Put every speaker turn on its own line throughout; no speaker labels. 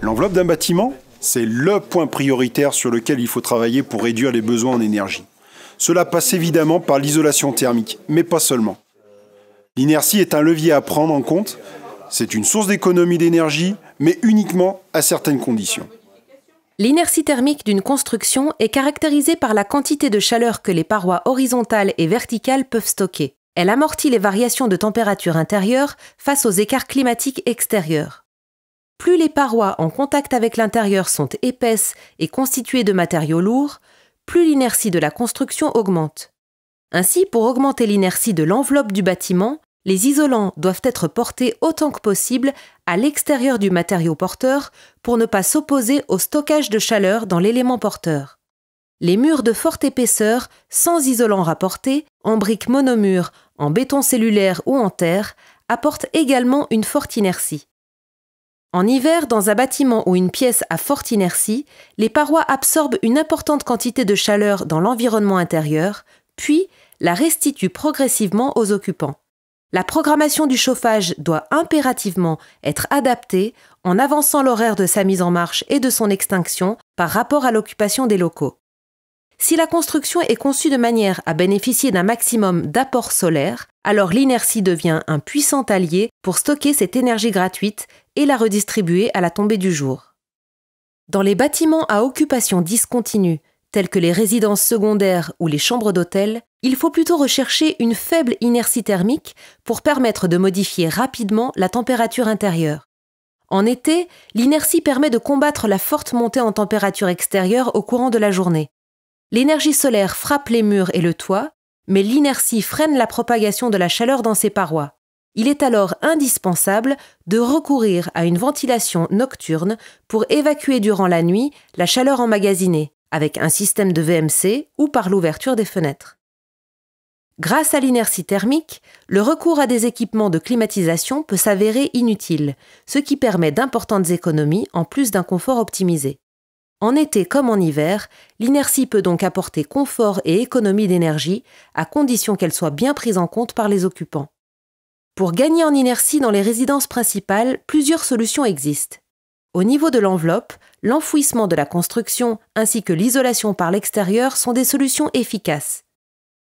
L'enveloppe d'un bâtiment, c'est le point prioritaire sur lequel il faut travailler pour réduire les besoins en énergie. Cela passe évidemment par l'isolation thermique, mais pas seulement. L'inertie est un levier à prendre en compte. C'est une source d'économie d'énergie, mais uniquement à certaines conditions.
L'inertie thermique d'une construction est caractérisée par la quantité de chaleur que les parois horizontales et verticales peuvent stocker. Elle amortit les variations de température intérieure face aux écarts climatiques extérieurs. Plus les parois en contact avec l'intérieur sont épaisses et constituées de matériaux lourds, plus l'inertie de la construction augmente. Ainsi, pour augmenter l'inertie de l'enveloppe du bâtiment, les isolants doivent être portés autant que possible à l'extérieur du matériau porteur pour ne pas s'opposer au stockage de chaleur dans l'élément porteur. Les murs de forte épaisseur, sans isolant rapporté, en briques monomures, en béton cellulaire ou en terre, apportent également une forte inertie. En hiver, dans un bâtiment ou une pièce à forte inertie, les parois absorbent une importante quantité de chaleur dans l'environnement intérieur, puis la restituent progressivement aux occupants. La programmation du chauffage doit impérativement être adaptée en avançant l'horaire de sa mise en marche et de son extinction par rapport à l'occupation des locaux. Si la construction est conçue de manière à bénéficier d'un maximum d'apport solaire, alors l'inertie devient un puissant allié pour stocker cette énergie gratuite et la redistribuer à la tombée du jour. Dans les bâtiments à occupation discontinue, tels que les résidences secondaires ou les chambres d'hôtel, il faut plutôt rechercher une faible inertie thermique pour permettre de modifier rapidement la température intérieure. En été, l'inertie permet de combattre la forte montée en température extérieure au courant de la journée. L'énergie solaire frappe les murs et le toit, mais l'inertie freine la propagation de la chaleur dans ses parois. Il est alors indispensable de recourir à une ventilation nocturne pour évacuer durant la nuit la chaleur emmagasinée, avec un système de VMC ou par l'ouverture des fenêtres. Grâce à l'inertie thermique, le recours à des équipements de climatisation peut s'avérer inutile, ce qui permet d'importantes économies en plus d'un confort optimisé. En été comme en hiver, l'inertie peut donc apporter confort et économie d'énergie, à condition qu'elle soit bien prise en compte par les occupants. Pour gagner en inertie dans les résidences principales, plusieurs solutions existent. Au niveau de l'enveloppe, l'enfouissement de la construction ainsi que l'isolation par l'extérieur sont des solutions efficaces.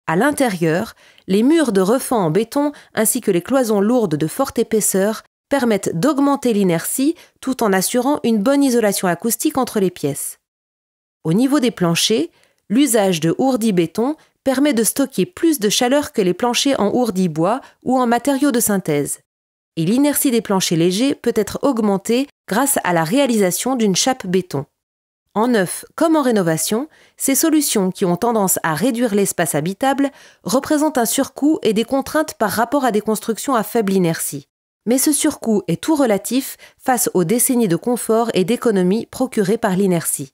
À l'intérieur, les murs de refend en béton ainsi que les cloisons lourdes de forte épaisseur permettent d'augmenter l'inertie tout en assurant une bonne isolation acoustique entre les pièces. Au niveau des planchers, l'usage de ourdi béton permet de stocker plus de chaleur que les planchers en ourdi bois ou en matériaux de synthèse. Et l'inertie des planchers légers peut être augmentée grâce à la réalisation d'une chape béton. En neuf comme en rénovation, ces solutions qui ont tendance à réduire l'espace habitable représentent un surcoût et des contraintes par rapport à des constructions à faible inertie. Mais ce surcoût est tout relatif face aux décennies de confort et d'économie procurées par l'inertie.